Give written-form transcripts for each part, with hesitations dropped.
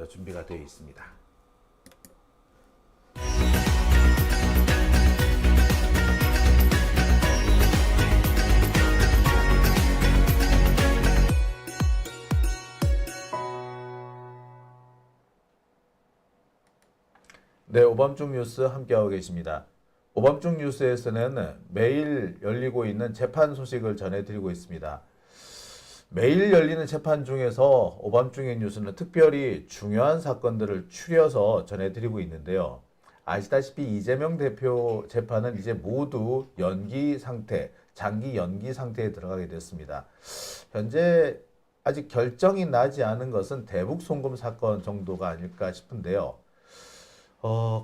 준비가 되어 있습니다. 네, 오밤중 뉴스 함께하고 계십니다. 오밤중 뉴스에서는 매일 열리고 있는 재판 소식을 전해드리고 있습니다. 매일 열리는 재판 중에서 오밤중의 뉴스는 특별히 중요한 사건들을 추려서 전해드리고 있는데요. 아시다시피 이재명 대표 재판은 이제 모두 연기 상태, 장기 연기 상태에 들어가게 됐습니다. 현재 아직 결정이 나지 않은 것은 대북 송금 사건 정도가 아닐까 싶은데요.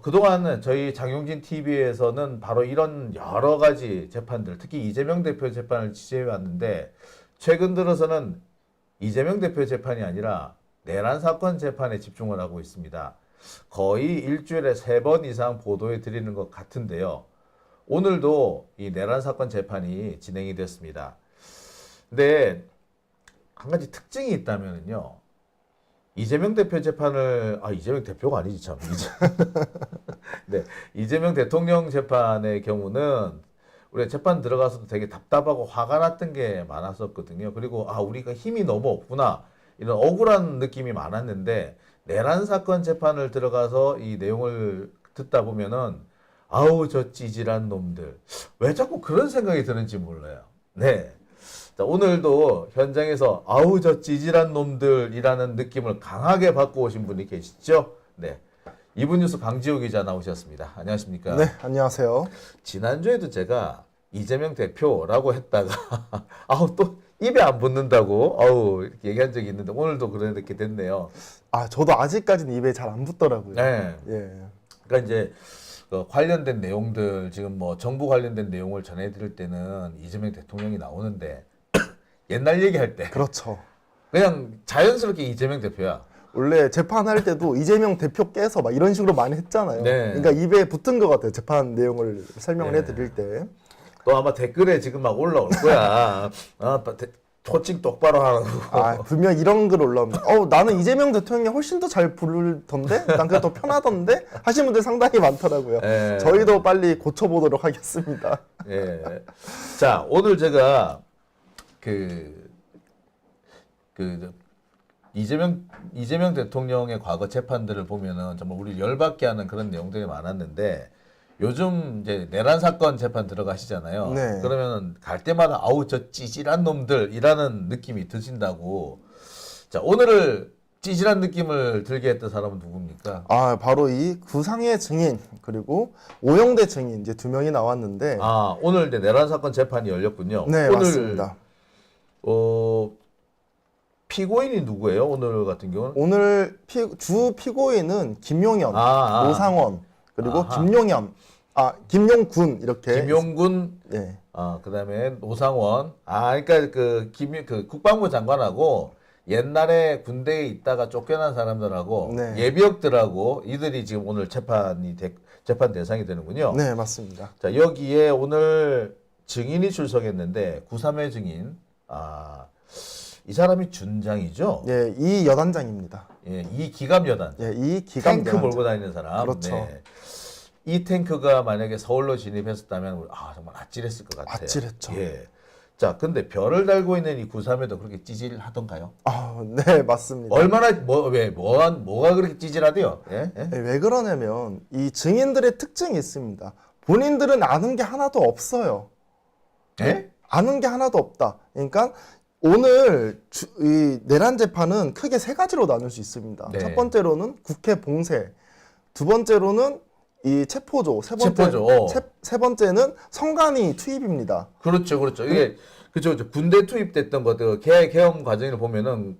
그동안 저희 장용진 TV에서는 바로 이런 여러 가지 재판들, 특히 이재명 대표 재판을 취재해 왔는데, 최근 들어서는 이재명 대표 재판이 아니라 내란 사건 재판에 집중을 하고 있습니다. 거의 일주일에 3번 이상 보도해 드리는 것 같은데요. 오늘도 이 내란 사건 재판이 진행이 됐습니다. 근데 한 가지 특징이 있다면요. 이재명 대표 재판을, 이재명 대표가 아니지, 참. 네, 이재명 대통령 재판의 경우는 우리가 재판 들어가서도 되게 답답하고 화가 났던 게 많았었거든요. 그리고, 우리가 힘이 너무 없구나. 이런 억울한 느낌이 많았는데, 내란 사건 재판을 들어가서 이 내용을 듣다 보면은, 저 찌질한 놈들. 왜 자꾸 그런 생각이 드는지 몰라요. 네. 자, 오늘도 현장에서 저 찌질한 놈들이라는 느낌을 강하게 받고 오신 분이 계시죠? 네. 이분 뉴스 강지호 기자 나오셨습니다. 안녕하십니까? 네, 안녕하세요. 지난주에도 제가 이재명 대표라고 했다가 또 입에 안 붙는다고 이렇게 얘기한 적이 있는데 오늘도 그렇게 됐네요. 저도 아직까지는 입에 잘 안 붙더라고요. 네. 예. 그러니까 이제 관련된 내용들 지금 뭐 정부 관련된 내용을 전해드릴 때는 이재명 대통령이 나오는데 옛날 얘기할 때 그렇죠. 그냥 자연스럽게 이재명 대표야. 원래 재판할 때도 이재명 대표께서 막 이런 식으로 많이 했잖아요. 네. 그러니까 입에 붙은 것 같아요. 재판 내용을 설명을 네. 해드릴 때. 또 아마 댓글에 지금 막 올라올 거야. 토칭 똑바로 하라고. 분명 이런 글 올라옵니다. 나는 이재명 대통령이 훨씬 더 잘 부르던데? 난 그게 더 편하던데? 하시는 분들 상당히 많더라고요. 네. 저희도 빨리 고쳐보도록 하겠습니다. 예. 자, 오늘 제가 이재명 대통령의 과거 재판들을 보면은 정말 우리 열받게 하는 그런 내용들이 많았는데 요즘 이제 내란 사건 재판 들어가시잖아요. 네. 그러면 갈 때마다 저 찌질한 놈들이라는 느낌이 드신다고. 자, 오늘을 찌질한 느낌을 들게 했던 사람은 누굽니까? 바로 이 구상의 증인 그리고 오영대 증인 이제 2명이 나왔는데. 오늘 이제 내란 사건 재판이 열렸군요. 네, 오늘 맞습니다. 피고인이 누구예요? 오늘 같은 경우는? 오늘 주 피고인은 김용현, 오상원 그리고 김용현, 김용군 이렇게. 김용군, 예. 그다음에 오상원. 그러니까 그 국방부 장관하고 옛날에 군대에 있다가 쫓겨난 사람들하고 네. 예비역들하고 이들이 지금 오늘 재판 대상이 되는군요. 네, 맞습니다. 자, 여기에 오늘 증인이 출석했는데 9.3회 증인. 이 사람이 준장이죠? 예, 이 여단장입니다. 예, 이 기갑 여단. 예, 이 기감 탱크 여단장. 몰고 다니는 사람. 그렇죠. 네. 이 탱크가 만약에 서울로 진입했었다면 정말 아찔했을 것 같아요. 아찔했죠. 예. 자, 근데 별을 달고 있는 이 9.3에도 그렇게 찌질하던가요? 네, 맞습니다. 얼마나 뭐가 그렇게 찌질하대요? 예? 예? 예, 왜 그러냐면 이 증인들의 특징이 있습니다. 본인들은 아는 게 하나도 없어요. 예? 아는 게 하나도 없다. 그러니까 오늘 이 내란 재판은 크게 3가지로 나눌 수 있습니다. 네. 첫 번째로는 국회 봉쇄, 두 번째로는 이 체포조, 세 번째는 성관이 투입입니다. 그렇죠. 이게 그렇죠. 군대 투입됐던 것들 개헌 과정을 보면은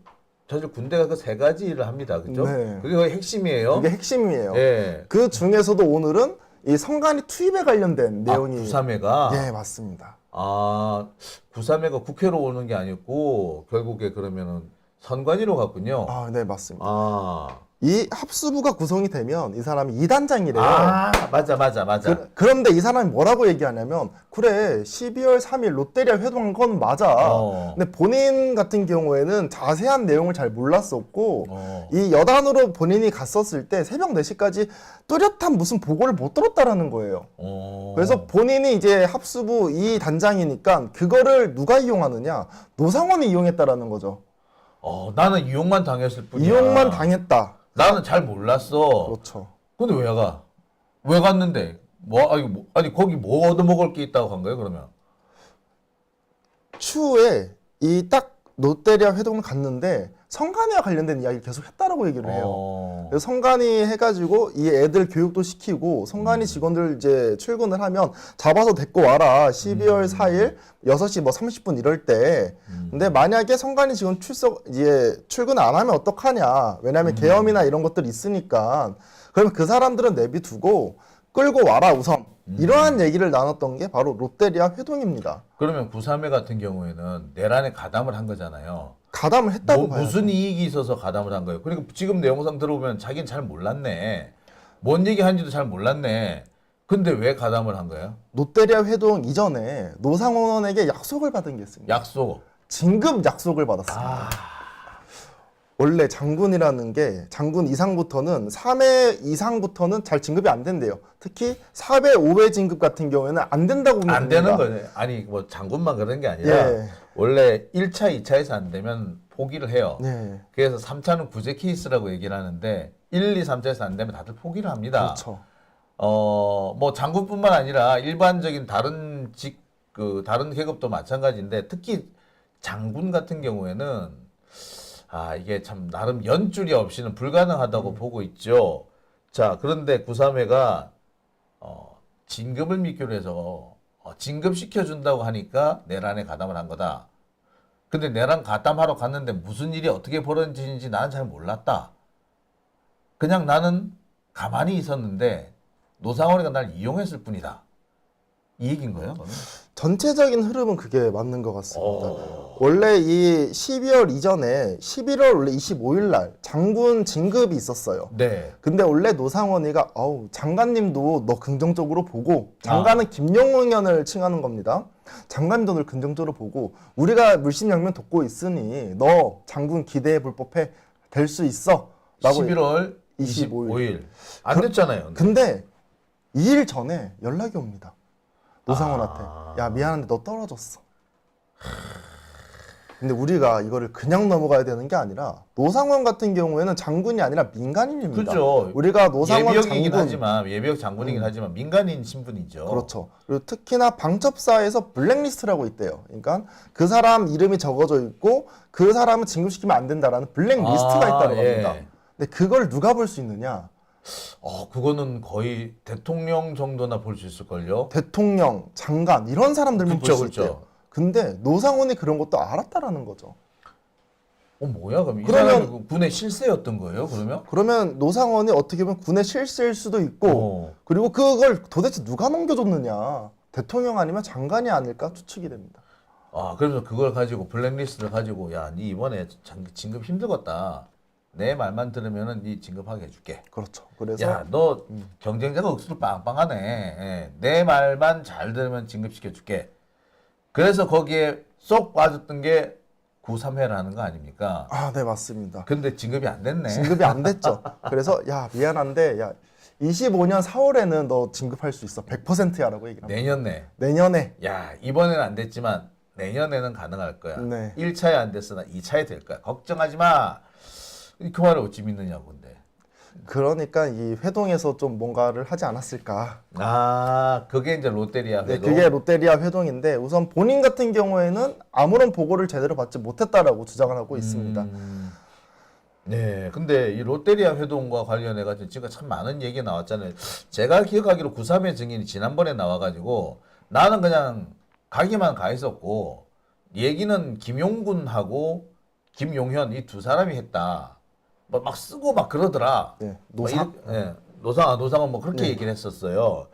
사실 군대가 그 3가지를 합니다. 그렇죠? 네. 그게 거의 핵심이에요. 그게 핵심이에요. 예. 그 중에서도 오늘은 이 성관이 투입에 관련된 내용이. 9.3회가 예, 맞습니다. 9.3회가 국회로 오는 게 아니고 결국에 그러면은 선관위로 갔군요. 네, 맞습니다. 이 합수부가 구성이 되면 이 사람이 2단장이래요. 아, 맞아. 그런데 이 사람이 뭐라고 얘기하냐면 그래 12월 3일 롯데리아 회동한 건 맞아. 근데 본인 같은 경우에는 자세한 내용을 잘 몰랐었고 이 여단으로 본인이 갔었을 때 새벽 4시까지 뚜렷한 무슨 보고를 못 들었다라는 거예요. 그래서 본인이 이제 합수부 이 단장이니까 그거를 누가 이용하느냐? 노상원이 이용했다라는 거죠. 나는 이용만 당했을 뿐이야. 이용만 당했다. 나는 잘 몰랐어. 그렇죠. 근데 왜 가? 왜 갔는데? 아니 거기 뭐 얻어먹을 게 있다고 간 거예요, 그러면? 추후에 이 딱 롯데리아 회동을 갔는데 성간이와 관련된 이야기를 계속 했다라고 얘기를 해요. 그래서 성간이 해가지고 이 애들 교육도 시키고 성간이 직원들 이제 출근을 하면 잡아서 데리고 와라. 12월 4일 6시 뭐 30분 이럴 때. 근데 만약에 성간이 지금 출근 안 하면 어떡하냐. 왜냐하면 계엄이나 이런 것들이 있으니까. 그러면 그 사람들은 내비두고 끌고 와라 우선. 이러한 얘기를 나눴던 게 바로 롯데리아 회동입니다. 그러면 구삼회 같은 경우에는 내란에 가담을 한 거잖아요. 가담을 했다고 봐요. 무슨 이익이 있어서 가담을 한 거예요? 그러니까 지금 내용상 들어보면 자기는 잘 몰랐네. 뭔 얘기 하는지도 잘 몰랐네. 근데 왜 가담을 한 거예요? 롯데리아 회동 이전에 노상원에게 약속을 받은 게 있습니다. 약속. 진급 약속을 받았습니다. 원래 장군이라는 게 장군 이상부터는 3회 이상부터는 잘 진급이 안 된대요. 특히 4회, 5회 진급 같은 경우에는 안 된다고 보면 안 되는 거네. 아니 뭐 장군만 그런 게 아니라 원래 1차, 2차에서 안 되면 포기를 해요. 그래서 3차는 구제 케이스라고 얘기를 하는데 1, 2, 3차에서 안 되면 다들 포기를 합니다. 그렇죠. 뭐 장군뿐만 아니라 일반적인 다른 다른 계급도 마찬가지인데 특히 장군 같은 경우에는 이게 참 나름 연줄이 없이는 불가능하다고 보고 있죠. 자, 그런데 구삼회가 진급을 미끼로 해서 진급시켜준다고 하니까 내란에 가담을 한 거다. 근데 내란 가담하러 갔는데 무슨 일이 어떻게 벌어지는지 나는 잘 몰랐다. 그냥 나는 가만히 있었는데 노상원이가 날 이용했을 뿐이다. 이 얘기인 거예요? 그러면? 전체적인 흐름은 그게 맞는 것 같습니다. 원래 이 12월 이전에 11월 원래 25일 날 장군 진급이 있었어요. 네. 근데 원래 노상원이가 장관님도 너 긍정적으로 보고 장관은 김용현을 칭하는 겁니다. 장관님도 널 긍정적으로 보고 우리가 물심양면 돕고 있으니 너 장군 기대해 볼 법해 될 수 있어. 라고 11월 25일. 안 됐잖아요. 근데 2일 전에 연락이 옵니다. 노상원한테. 야 미안한데 너 떨어졌어. 근데 우리가 이거를 그냥 넘어가야 되는 게 아니라 노상원 같은 경우에는 장군이 아니라 민간인입니다. 그렇죠. 우리가 노상원 예비역이긴 장군 하지만 예비역 장군이긴 하지만 민간인 신분이죠. 그렇죠. 그리고 특히나 방첩사에서 블랙리스트라고 있대요. 그러니까 그 사람 이름이 적어져 있고 그 사람은 진급시키면 안 된다라는 블랙리스트가 있다는 겁니다. 근데 그걸 누가 볼 수 있느냐? 그거는 거의 대통령 정도나 볼 수 있을걸요? 대통령, 장관 이런 사람들만 볼 수 있대요. 근데 노상원이 그런 것도 알았다라는 거죠. 뭐야? 그럼 이 사람이 군의 실세였던 거예요? 그러면 노상원이 어떻게 보면 군의 실세일 수도 있고 그리고 그걸 도대체 누가 넘겨줬느냐? 대통령 아니면 장관이 아닐까 추측이 됩니다. 그래서 그걸 가지고 블랙리스트를 가지고 야, 니 이번에 진급 힘들겠다. 내 말만 들으면은 네 진급하게 해줄게. 그렇죠. 그래서 야, 너 경쟁자가 억수로 빵빵하네. 내 말만 잘 들으면 진급시켜줄게. 그래서 거기에 쏙 빠졌던 게 9.3회라는 거 아닙니까? 네, 맞습니다. 근데 진급이 안 됐네. 진급이 안 됐죠. 그래서 야, 미안한데 야 25년 4월에는 너 진급할 수 있어. 100%야라고 얘기를 합니다. 내년에. 야, 이번에는 안 됐지만 내년에는 가능할 거야. 1차에 안 됐으나 2차에 될 거야. 걱정하지 마. 그 말을 어찌 믿느냐고. 근데. 그러니까 이 회동에서 좀 뭔가를 하지 않았을까. 그게 이제 롯데리아 회동. 그게 롯데리아 회동인데 우선 본인 같은 경우에는 아무런 보고를 제대로 받지 못했다라고 주장을 하고 있습니다. 네, 근데 이 롯데리아 회동과 관련해가지고 지금 참 많은 얘기 나왔잖아요. 제가 기억하기로 9.3회 증인이 지난번에 나와가지고 나는 그냥 가기만 가 있었고 얘기는 김용군하고 김용현 이 두 사람이 했다. 막 쓰고 막 그러더라. 노상은 뭐 그렇게 얘기를 했었어요.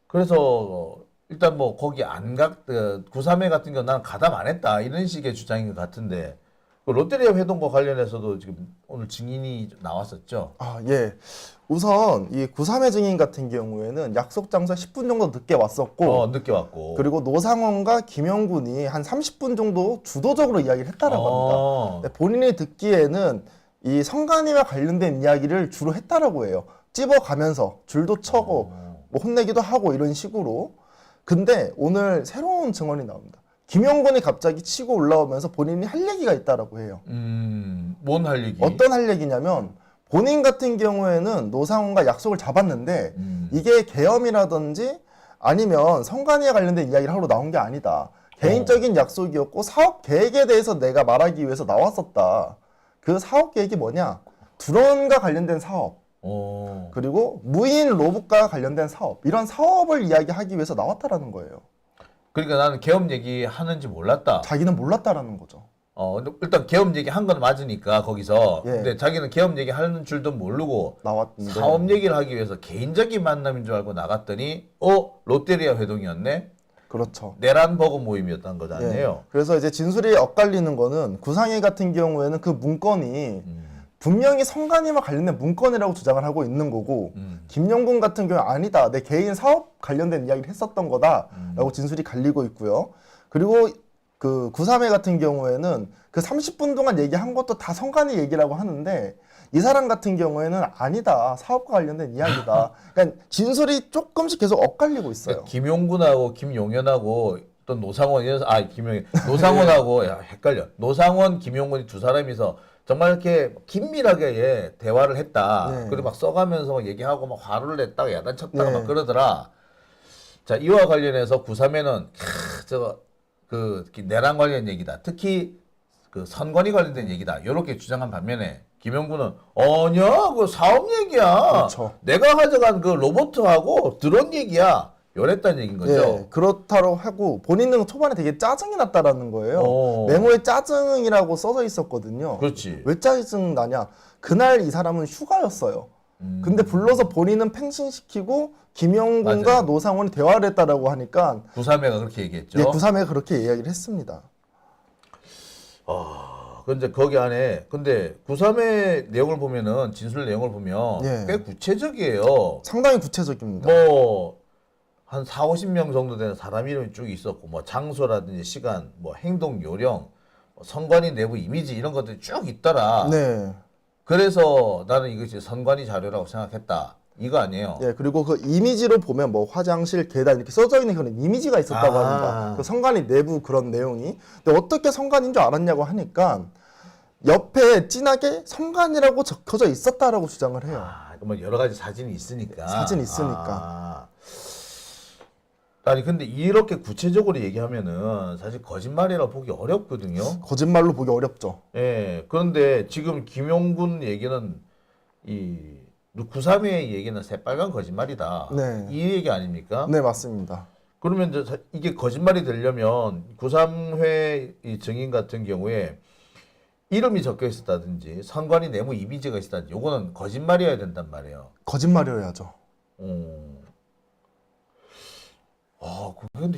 그래서 일단 뭐 거기 9.3회 같은 경우 나는 가담 안 했다 이런 식의 주장인 것 같은데 그 롯데리아 회동과 관련해서도 지금 오늘 증인이 나왔었죠. 아, 예. 우선 이 9.3회 증인 같은 경우에는 약속 장소에 10분 정도 늦게 왔었고 늦게 왔고. 그리고 노상원과 김영군이 한 30분 정도 주도적으로 이야기를 했다라고 합니다. 근데 본인이 듣기에는 이 성관이와 관련된 이야기를 주로 했다라고 해요. 찝어가면서 줄도 쳐고 뭐 혼내기도 하고 이런 식으로. 근데 오늘 새로운 증언이 나옵니다. 김영군이 갑자기 치고 올라오면서 본인이 할 얘기가 있다라고 해요. 뭔 할 얘기? 어떤 할 얘기냐면 본인 같은 경우에는 노상원과 약속을 잡았는데 이게 계엄이라든지 아니면 성관이와 관련된 이야기를 하러 나온 게 아니다. 개인적인 약속이었고 사업 계획에 대해서 내가 말하기 위해서 나왔었다. 그 사업 계획이 뭐냐? 드론과 관련된 사업. 그리고 무인 로봇과 관련된 사업. 이런 사업을 이야기하기 위해서 나왔다라는 거예요. 그러니까 나는 계엄 얘기 하는지 몰랐다. 자기는 몰랐다라는 거죠. 근데 일단 계엄 얘기 한 건 맞으니까 거기서. 예. 근데 자기는 계엄 얘기 하는 줄도 모르고 나왔는데 사업 얘기를 하기 위해서 개인적인 만남인 줄 알고 나갔더니 롯데리아 회동이었네. 그렇죠. 내란 버거 모임이었다는 거지 예. 않네요. 그래서 이제 진술이 엇갈리는 거는 구상희 같은 경우에는 그 문건이 분명히 성관이와 관련된 문건이라고 주장을 하고 있는 거고 김영군 같은 경우 아니다. 내 개인 사업 관련된 이야기를 했었던 거다라고 진술이 갈리고 있고요. 그리고 그 9.3회 같은 경우에는 그 30분 동안 얘기한 것도 다 성관이 얘기라고 하는데 이 사람 같은 경우에는 아니다. 사업과 관련된 이야기다. 그러니까 진술이 조금씩 계속 엇갈리고 있어요. 그러니까 김용군하고 김용현하고 또 노상원 노상원하고 야 헷갈려. 노상원, 김용군이 두 사람이서 정말 이렇게 긴밀하게 대화를 했다. 네. 그리고 막 써가면서 막 얘기하고 막 화를 냈다가 야단쳤다가 네. 막 그러더라. 자, 이와 관련해서 9.3에는 그 내란 관련 얘기다. 특히 그 선관위 관련된 얘기다. 이렇게 주장한 반면에 김영군은 아니야, 그 사업 얘기야. 그렇죠. 내가 가져간 그 로봇하고 드론 얘기야. 요랬다는 얘기인 거죠. 예, 그렇다고 하고 본인은 초반에 되게 짜증이 났다라는 거예요. 메모에 짜증이라고 써져 있었거든요. 그렇지. 왜 짜증 나냐? 그날 이 사람은 휴가였어요. 근데 불러서 본인은 팽신시키고 김영군과 맞아요. 노상원이 대화를 했다라고 하니까 9.3회가 그렇게 얘기했죠. 예, 9.3회가 그렇게 이야기를 했습니다. 근데 거기 안에 근데 9.3회 내용을 보면은 진술 내용을 보면 예. 꽤 구체적이에요. 상당히 구체적입니다. 뭐 한 4, 50명 정도 되는 사람 이름이 쭉 있었고 뭐 장소라든지 시간, 뭐 행동 요령, 선관위 내부 이미지 이런 것들이 쭉 있더라. 네. 그래서 나는 이것이 선관위 자료라고 생각했다. 이거 아니에요. 예, 그리고 그 이미지로 보면 뭐 화장실, 계단 이렇게 써져 있는 그런 이미지가 있었다고 합니다. 그 성관이 내부 그런 내용이. 근데 어떻게 성관인 줄 알았냐고 하니까 옆에 진하게 성관이라고 적혀져 있었다라고 주장을 해요. 뭐 여러 가지 사진이 있으니까. 사진이 있으니까. 아니 근데 이렇게 구체적으로 얘기하면은 사실 거짓말이라고 보기 어렵거든요. 거짓말로 보기 어렵죠. 예. 그런데 지금 김용군 얘기는 이 9.3회 얘기는 새빨간 거짓말이다. 네. 이 얘기 아닙니까? 네, 맞습니다. 그러면 이제 이게 거짓말이 되려면 9.3회 이 증인 같은 경우에 이름이 적혀 있었다든지 선관위 내부 이미지가 있었다든지 요거는 거짓말이어야 된단 말이에요. 거짓말이어야죠. 근데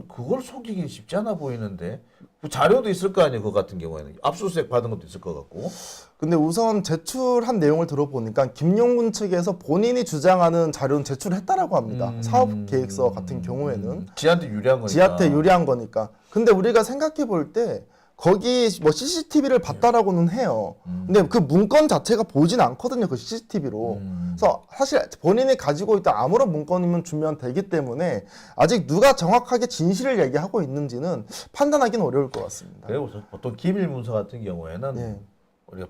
그걸 속이긴 쉽지 않아 보이는데. 뭐 자료도 있을 거 아니에요, 그거 같은 경우에는. 압수수색 받은 것도 있을 것 같고. 근데 우선 제출한 내용을 들어보니까 김용군 측에서 본인이 주장하는 자료는 제출했다라고 합니다. 사업 계획서 같은 경우에는. 지한테 유리한 거니까. 지한테 유리한 거니까. 근데 우리가 생각해 볼 때 거기 뭐 CCTV를 봤다라고는 해요. 근데 그 문건 자체가 보진 않거든요, 그 CCTV로. 그래서 사실 본인이 가지고 있던 아무런 문건이면 주면 되기 때문에 아직 누가 정확하게 진실을 얘기하고 있는지는 판단하기는 어려울 것 같습니다. 그리고 보통 기밀 문서 같은 경우에는 예. 우리가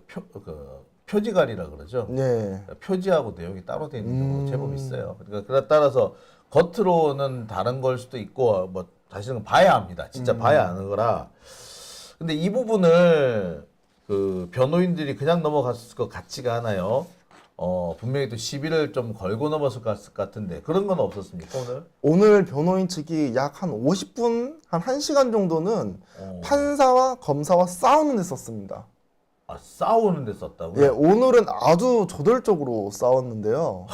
표지관이라 그러죠. 네. 표지하고 내용이 따로 되어 있는 경우가 제법 있어요. 그러니까 그에 따라서 겉으로는 다른 걸 수도 있고 뭐 사실은 봐야 합니다. 진짜 봐야 하는 거라. 근데 이 부분을 그 변호인들이 그냥 넘어갔을 것 같지가 않아요. 분명히 또 시비를 좀 걸고 넘었을 것 같은데 그런 건 없었습니까 오늘? 오늘 변호인 측이 약 한 50분, 한 1시간 정도는 판사와 검사와 싸우는 데 썼습니다. 싸우는 데 썼다고요? 예, 오늘은 아주 저돌적으로 싸웠는데요.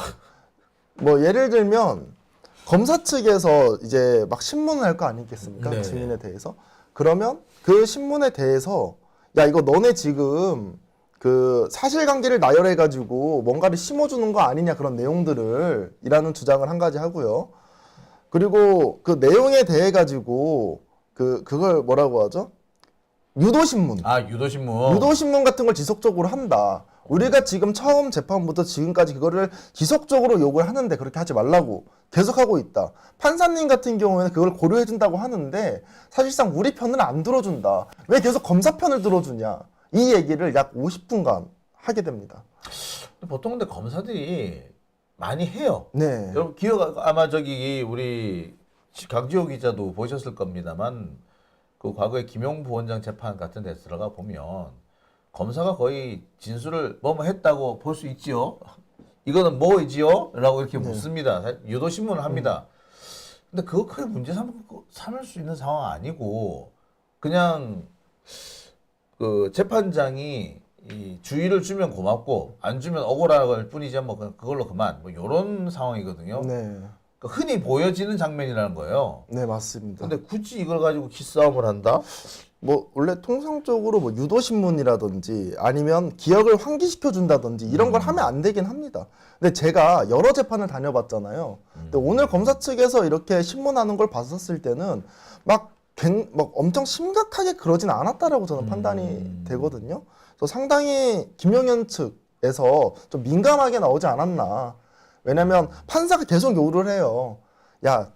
뭐 예를 들면 검사 측에서 이제 막 신문을 할 거 아니겠습니까? 네네. 증인에 대해서. 그러면 그 신문에 대해서 야 이거 너네 지금 그 사실관계를 나열해가지고 뭔가를 심어주는 거 아니냐 그런 내용들을 이라는 주장을 한 가지 하고요. 그리고 그 내용에 대해 가지고 그걸 뭐라고 하죠? 유도신문. 아, 유도신문. 유도신문 같은 걸 지속적으로 한다. 우리가 지금 처음 재판부터 지금까지 그거를 지속적으로 욕을 하는데 그렇게 하지 말라고 계속하고 있다. 판사님 같은 경우에는 그걸 고려해준다고 하는데 사실상 우리 편을 안 들어준다. 왜 계속 검사 편을 들어주냐. 이 얘기를 약 50분간 하게 됩니다. 보통 근데 검사들이 많이 해요. 네. 여러분 기억 아마 저기 우리 강지호 기자도 보셨을 겁니다만 그 과거에 김용 부원장 재판 같은 데 들어가 보면 검사가 거의 진술을 뭐뭐 했다고 볼 수 있지요. 이거는 뭐이지요? 라고 이렇게 묻습니다. 유도 신문을 합니다. 근데 그거 크게 문제 삼을 수 있는 상황 아니고 그냥 그 재판장이 이 주의를 주면 고맙고 안 주면 억울할 뿐이지 뭐 그걸로 그만 뭐 이런 상황이거든요. 네. 그러니까 흔히 보여지는 장면이라는 거예요. 네, 맞습니다. 근데 굳이 이걸 가지고 기싸움을 한다? 뭐 원래 통상적으로 뭐 유도신문이라든지 아니면 기억을 환기시켜 준다든지 이런 걸 하면 안 되긴 합니다. 근데 제가 여러 재판을 다녀봤잖아요. 근데 오늘 검사 측에서 이렇게 신문하는 걸 봤었을 때는 막 엄청 심각하게 그러진 않았다라고 저는 판단이 되거든요. 그래서 상당히 김용현 측에서 좀 민감하게 나오지 않았나. 왜냐면 판사가 계속 요구를 해요. 야,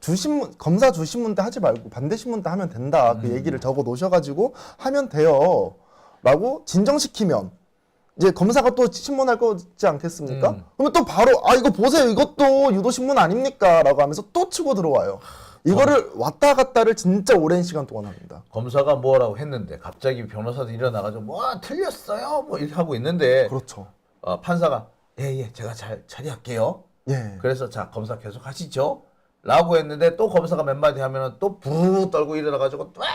검사 주신문 때 하지 말고 반대 신문 때 하면 된다. 그 얘기를 적어 놓으셔가지고 하면 돼요. 라고 진정시키면 이제 검사가 또 신문할 거지 않겠습니까? 그러면 또 바로 이거 보세요. 이것도 유도신문 아닙니까? 라고 하면서 또 치고 들어와요. 이거를 왔다 갔다를 진짜 오랜 시간 동안 합니다. 검사가 뭐라고 했는데 갑자기 변호사도 일어나가지고 뭐 틀렸어요 뭐 이렇게 하고 있는데 그렇죠. 판사가 예 제가 잘 처리할게요. 예. 그래서 자 검사 계속 하시죠 라고 했는데 또 검사가 몇 마디 하면은 또 부르르 떨고 일어나가지고 와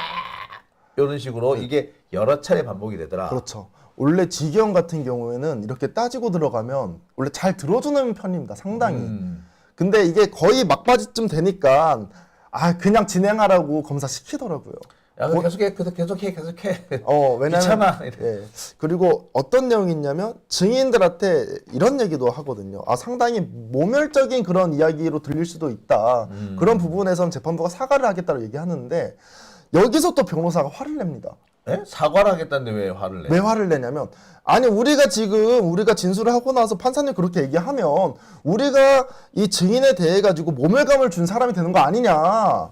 이런 식으로 이게 여러 차례 반복이 되더라. 그렇죠. 원래 지경 같은 경우에는 이렇게 따지고 들어가면 원래 잘 들어주는 편입니다. 상당히. 근데 이게 거의 막바지쯤 되니까 그냥 진행하라고 검사 시키더라고요. 야, 계속해. 왜냐면 귀찮아. 예. 그리고 어떤 내용이 있냐면 증인들한테 이런 얘기도 하거든요. 상당히 모멸적인 그런 이야기로 들릴 수도 있다. 그런 부분에선 재판부가 사과를 하겠다고 얘기하는데 여기서 또 변호사가 화를 냅니다. 네? 사과를 하겠다는데 왜 화를 내? 왜 화를 내냐면 우리가 진술을 하고 나서 판사님 그렇게 얘기하면 우리가 이 증인에 대해 가지고 모멸감을 준 사람이 되는 거 아니냐.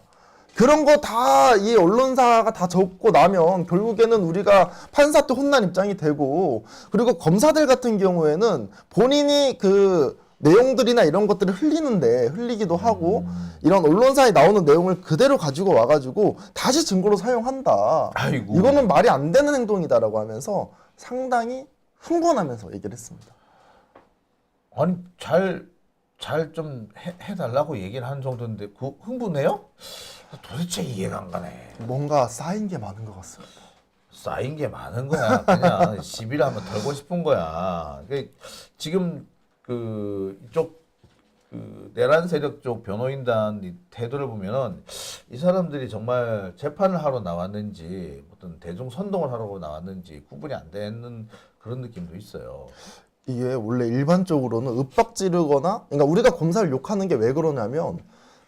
그런 거 다 이 언론사가 다 적고 나면 결국에는 우리가 판사한테 혼난 입장이 되고 그리고 검사들 같은 경우에는 본인이 그 내용들이나 이런 것들을 흘리기도 하고 이런 언론사에 나오는 내용을 그대로 가지고 와가지고 다시 증거로 사용한다. 아이고. 이거는 말이 안 되는 행동이다라고 하면서 상당히 흥분하면서 얘기를 했습니다. 아니 잘 좀 해달라고 얘기를 한 정도인데 흥분해요? 도대체 이해가 안 가네. 뭔가 쌓인 게 많은 것 같습니다. 쌓인 게 많은 거야. 그냥 시비를 한번 털고 싶은 거야. 지금 이쪽 내란 세력 쪽 변호인단 이 태도를 보면은 이 사람들이 정말 재판을 하러 나왔는지 어떤 대중 선동을 하러 나왔는지 구분이 안 되는 그런 느낌도 있어요. 이게 원래 일반적으로는 윽박 지르거나 그러니까 우리가 검사를 욕하는 게 왜 그러냐면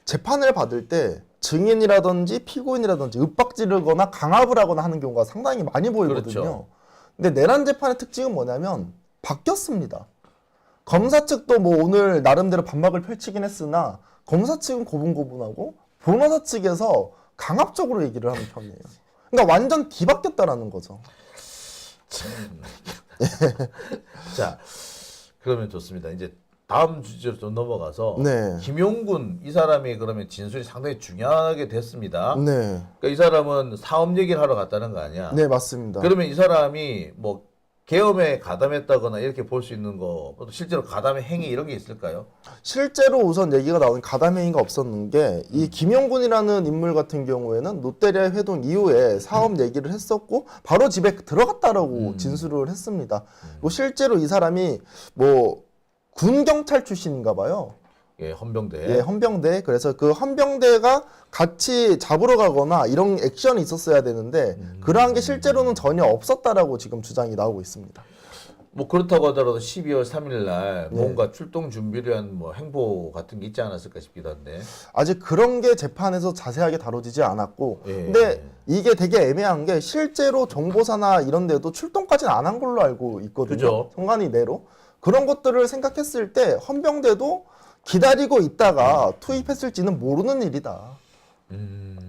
재판을 받을 때 증인이라든지 피고인이라든지 윽박 지르거나 강압을 하거나 하는 경우가 상당히 많이 보이거든요. 그렇죠. 근데 내란 재판의 특징은 뭐냐면 바뀌었습니다. 검사 측도 뭐 오늘 나름대로 반박을 펼치긴 했으나 검사 측은 고분고분하고 변호사 측에서 강압적으로 얘기를 하는 편이에요. 그러니까 완전 뒤바뀌었다라는 거죠. 자, 그러면 좋습니다. 이제 다음 주제로 좀 넘어가서 네. 김용군 이 사람이 그러면 진술이 상당히 중요하게 됐습니다. 네. 그러니까 이 사람은 사업 얘기를 하러 갔다는 거 아니야? 네, 맞습니다. 그러면 이 사람이 뭐 계엄에 가담했다거나 이렇게 볼 수 있는 거, 실제로 가담의 행위 이런 게 있을까요? 실제로 우선 얘기가 나오는 가담 행위가 없었는 게 이 김용군이라는 인물 같은 경우에는 롯데리아 회동 이후에 사업 얘기를 했었고 바로 집에 들어갔다라고 진술을 했습니다. 뭐 실제로 이 사람이 뭐 군 경찰 출신인가 봐요. 예, 헌병대. 예, 헌병대. 그래서 그 헌병대가 같이 잡으러 가거나 이런 액션이 있었어야 되는데 그러한 게 실제로는 전혀 없었다라고 지금 주장이 나오고 있습니다. 뭐 그렇다고 하더라도 12월 3일 날 예. 뭔가 출동 준비를 한 뭐 행보 같은 게 있지 않았을까 싶기도 한데. 아직 그런 게 재판에서 자세하게 다뤄지지 않았고 예. 근데 이게 되게 애매한 게 실제로 정보사나 이런 데도 출동까지는 안 한 걸로 알고 있거든요. 그죠. 성관이 내로. 그런 것들을 생각했을 때 헌병대도 기다리고 있다가 투입했을지는 모르는 일이다.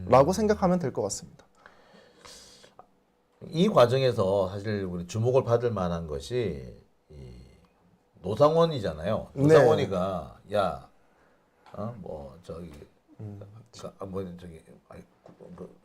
라고 생각하면 될 것 같습니다. 이 과정에서 사실 우리 주목을 받을 만한 것이 이 노상원이잖아요. 네. 노상원이가 야, 뭐 저기, 뭐 저기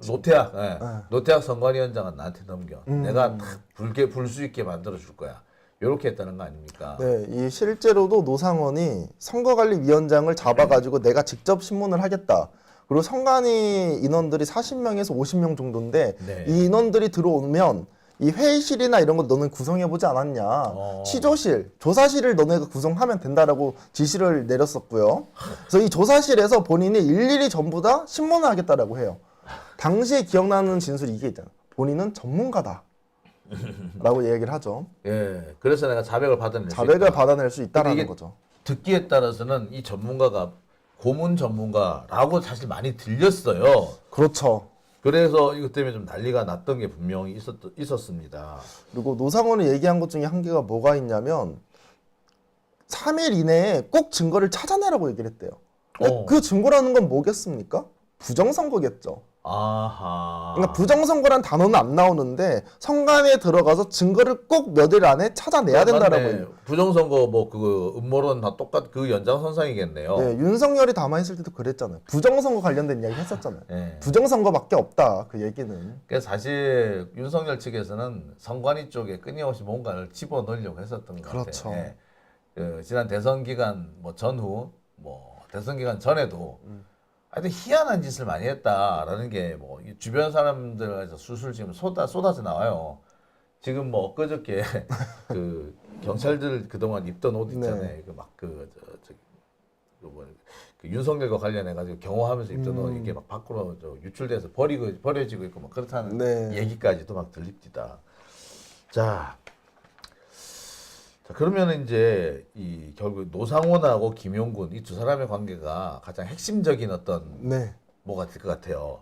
노태학, 예. 노태학 선관위원장은 나한테 넘겨. 내가 불 수 있게 만들어 줄 거야. 이렇게 했다는 거 아닙니까? 네, 이 실제로도 노상원이 선거관리위원장을 잡아가지고 내가 직접 신문을 하겠다. 그리고 선관위 인원들이 40명에서 50명 정도인데 네. 이 인원들이 들어오면 이 회의실이나 이런 거 너는 구성해보지 않았냐. 취조실, 조사실을 너네가 구성하면 된다라고 지시를 내렸었고요. 그래서 이 조사실에서 본인이 일일이 전부 다 신문을 하겠다라고 해요. 당시에 기억나는 진술이 이게 있잖아. 본인은 전문가다. 라고 얘기를 하죠. 예. 그래서 내가 자백을 받아낼 수 자백을 있다. 받아낼 수 있다라는 이게 거죠. 듣기에 따라서는 이 전문가가 고문 전문가라고 사실 많이 들렸어요. 그렇죠. 그래서 이것 때문에 좀 난리가 났던 게 분명히 있었습니다. 그리고 노상원이 얘기한 것 중에 한 개가 뭐가 있냐면 3일 이내에 꼭 증거를 찾아내라고 얘기를 했대요. 근데 그 증거라는 건 뭐겠습니까? 부정선거겠죠. 아하. 그러니까 부정선거란 단어는 안 나오는데 선관위에 들어가서 증거를 꼭 몇 일 안에 찾아내야 된다라고 맞네. 해요. 부정선거 뭐 그 음모론 다 똑같 그 연장선상이겠네요. 네, 윤석열이 담화했을 때도 그랬잖아요. 부정선거 관련된 이야기 했었잖아요. 예. 부정선거밖에 없다 그 얘기는. 그래서 사실 윤석열 측에서는 선관위 쪽에 끊임없이 뭔가를 집어넣으려고 했었던 것 그렇죠. 같아요. 예. 그 지난 대선 기간 뭐 전후 뭐 대선 기간 전에도 하여튼 희한한 짓을 많이 했다라는 게 뭐 주변 사람들에서 술술 지금 쏟아져 나와요. 지금 뭐 엊그저께 그 경찰들 그동안 입던 옷 있잖아요. 네. 그 윤석열과 관련해 가지고 경호하면서 입던 옷 이게 막 밖으로 유출돼서 버려지고 있고 막 그렇다는 네. 얘기까지도 막 들립니다. 자, 그러면 이제 이 결국 노상원하고 김용군 이 두 사람의 관계가 가장 핵심적인 어떤 네. 뭐가 될 것 같아요.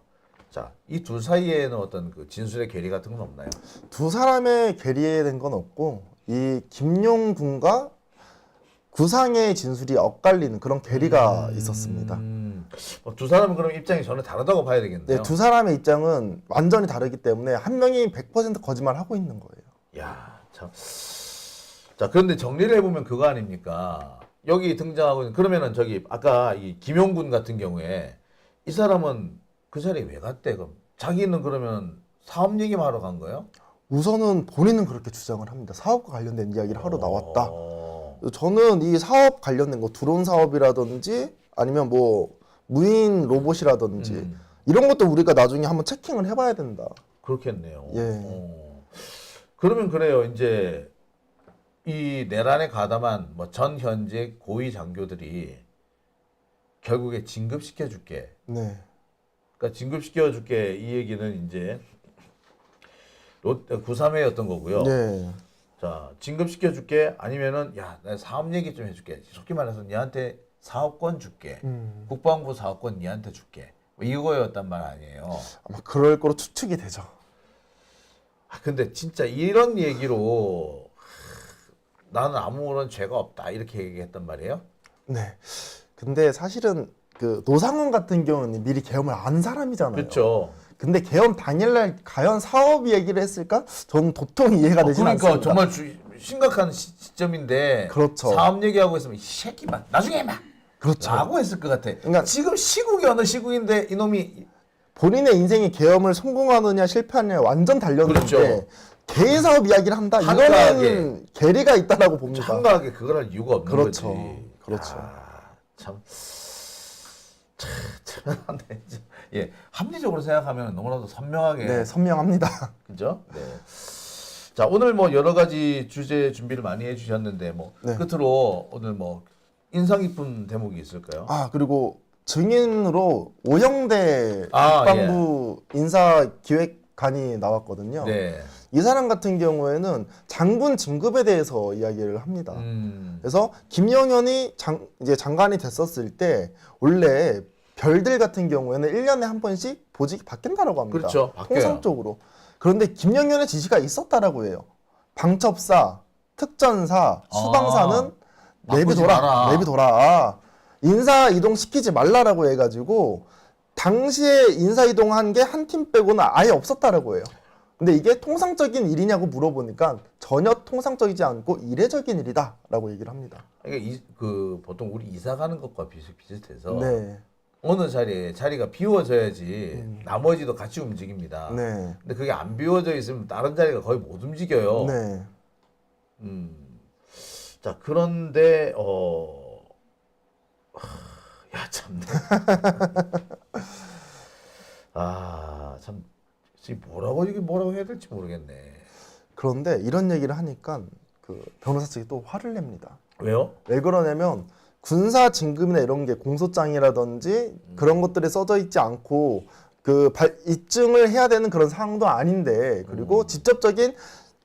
자, 이 둘 사이에는 어떤 그 진술의 괴리 같은 건 없나요? 두 사람의 괴리된 건 없고 이 김용군과 구상의 진술이 엇갈리는 그런 괴리가 있었습니다. 두 사람은 그럼 입장이 전혀 다르다고 봐야 되겠네요. 네, 두 사람의 입장은 완전히 다르기 때문에 한 명이 100% 거짓말 하고 있는 거예요. 야, 참. 자, 그런데 정리를 해보면 그거 아닙니까? 여기 등장하고 있는 그러면은 저기 아까 이 김용군 같은 경우에 이 사람은 그 자리에 왜 갔대? 그럼 자기는 그러면 사업 얘기만 하러 간 거예요? 우선은 본인은 그렇게 주장을 합니다. 사업과 관련된 이야기를 하러 나왔다. 어. 저는 이 사업 관련된 거 드론 사업이라든지 아니면 뭐 무인 로봇이라든지 이런 것도 우리가 나중에 한번 체킹을 해봐야 된다. 그렇겠네요. 예. 그러면 그래요. 이제 이 내란에 가담한 뭐 전 현직 고위 장교들이 결국에 진급시켜 줄게. 네. 그러니까 진급시켜 줄게 이 얘기는 이제 구삼회였던 거고요. 네. 자, 진급시켜 줄게 아니면은 야, 나 사업 얘기 좀 해줄게. 솔직히 말해서 니한테 사업권 줄게. 국방부 사업권 니한테 줄게. 뭐 이거였단 말 아니에요. 아마 그럴 거로 추측이 되죠. 근데 진짜 이런 얘기로 나는 아무런 죄가 없다 이렇게 얘기했단 말이에요. 네. 근데 사실은 그 노상원 같은 경우는 미리 계엄을 안 사람이잖아요. 그렇죠. 근데 계엄 당일날 과연 사업 얘기를 했을까? 저는 도통 이해가 되지 그러니까 않습니다. 정말 심각한 시점인데 그렇죠. 사업 얘기하고 있으면 이 새끼만 나중에 해봐. 그렇죠. 라고 했을 것 같아. 그러니까 지금 시국이 어느 시국인데 이놈이 본인의 인생이 계엄을 성공하느냐 실패하느냐 완전 달렸는데 그렇죠. 개인 사업 이야기를 한다? 한가하게. 이거는 괴리가 있다라고 봅니다. 한가하게 그걸 할 이유가 없는 그렇죠. 거지. 그렇죠. 참. 예, 합리적으로 생각하면 너무나도 선명하게 네, 선명합니다. 그죠? 네. 자, 오늘 뭐 여러 가지 주제 준비를 많이 해주셨는데 뭐 네. 끝으로 오늘 뭐 인상 깊은 대목이 있을까요? 아, 그리고 증인으로 오영대 아, 국방부 인사기획관이 나왔거든요. 네. 이 사람 같은 경우에는 장군 진급에 대해서 이야기를 합니다. 그래서 김영현이 이제 장관이 됐었을 때 원래 별들 같은 경우에는 1년에 한 번씩 보직이 바뀐다라고 합니다. 그렇죠. 바뀌어요. 통상적으로. 그런데 김영현의 지시가 있었다라고 해요. 방첩사, 특전사, 수방사는 바꾸지 마라. 내비둬라. 인사 이동 시키지 말라라고 해가지고 당시에 인사 이동한 게 한 팀 빼고는 아예 없었다라고 해요. 근데 이게 통상적인 일이냐고 물어보니까 전혀 통상적이지 않고 이례적인 일이다라고 얘기를 합니다. 그러니까 보통 우리 이사 가는 것과 비슷비슷해서 네. 어느 자리가 비워져야지 나머지도 같이 움직입니다. 네. 근데 그게 안 비워져 있으면 다른 자리가 거의 못 움직여요. 네. 자, 그런데 야, 참네. 아, 참 지금 뭐라고 해야 될지 모르겠네. 그런데 이런 얘기를 하니까 그 변호사 측이 또 화를 냅니다. 왜요? 왜 그러냐면 군사 진급이나 이런 게 공소장이라든지 그런 것들이 써져 있지 않고 입증을 해야 되는 그런 상황도 아닌데 그리고 직접적인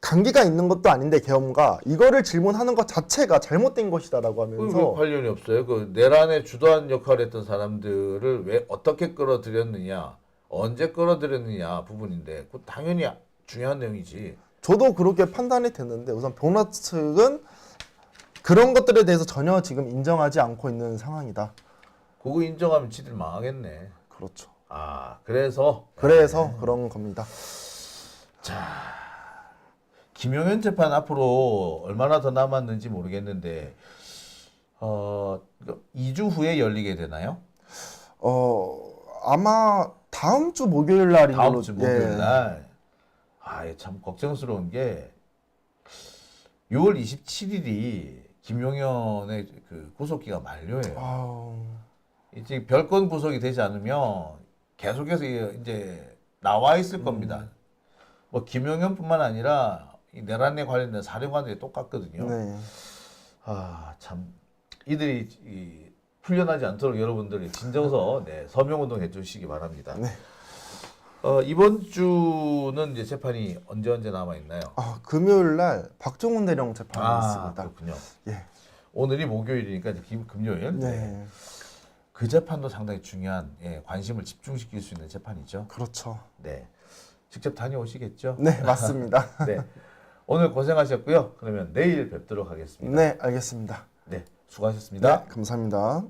관계가 있는 것도 아닌데 계엄과 이거를 질문하는 것 자체가 잘못된 것이다라고 왜 하면서 관련이 없어요? 그 내란의 주도한 역할을 했던 사람들을 왜 어떻게 끌어들였느냐, 언제 끌어들였느냐 부분인데 그 당연히 중요한 내용이지. 저도 그렇게 판단이 됐는데 우선 변호사 측은 그런 것들에 대해서 전혀 지금 인정하지 않고 있는 상황이다. 그거 인정하면 지들 망하겠네. 그렇죠. 아, 그래서 그런 겁니다. 김용현 재판 앞으로 얼마나 더 남았는지 모르겠는데 2주 후에 열리게 되나요? 아마 다음 주 목요일 날인 다음 걸로. 주 목요일 날. 참 걱정스러운 게 6월 27일이 김용현의 그 구속기가 만료예요. 이제 별건 구속이 되지 않으면 계속해서 이제 나와 있을 겁니다. 뭐 김용현뿐만 아니라 이 내란에 관련된 사령관들이 똑같거든요. 네. 참 이들이 풀려나지 않도록 여러분들이 진정서 서명운동 해주시기 바랍니다. 네. 이번 주는 이제 재판이 언제 남아 있나요? 금요일 날 박종훈 대령 재판이 있습니다. 그렇군요. 예. 오늘이 목요일이니까 이제 금요일. 네. 그 재판도 상당히 중요한 관심을 집중시킬 수 있는 재판이죠. 그렇죠. 네. 직접 다녀오시겠죠? 네, 맞습니다. 네. 오늘 고생하셨고요. 그러면 내일 뵙도록 하겠습니다. 네, 알겠습니다. 네, 수고하셨습니다. 네, 감사합니다.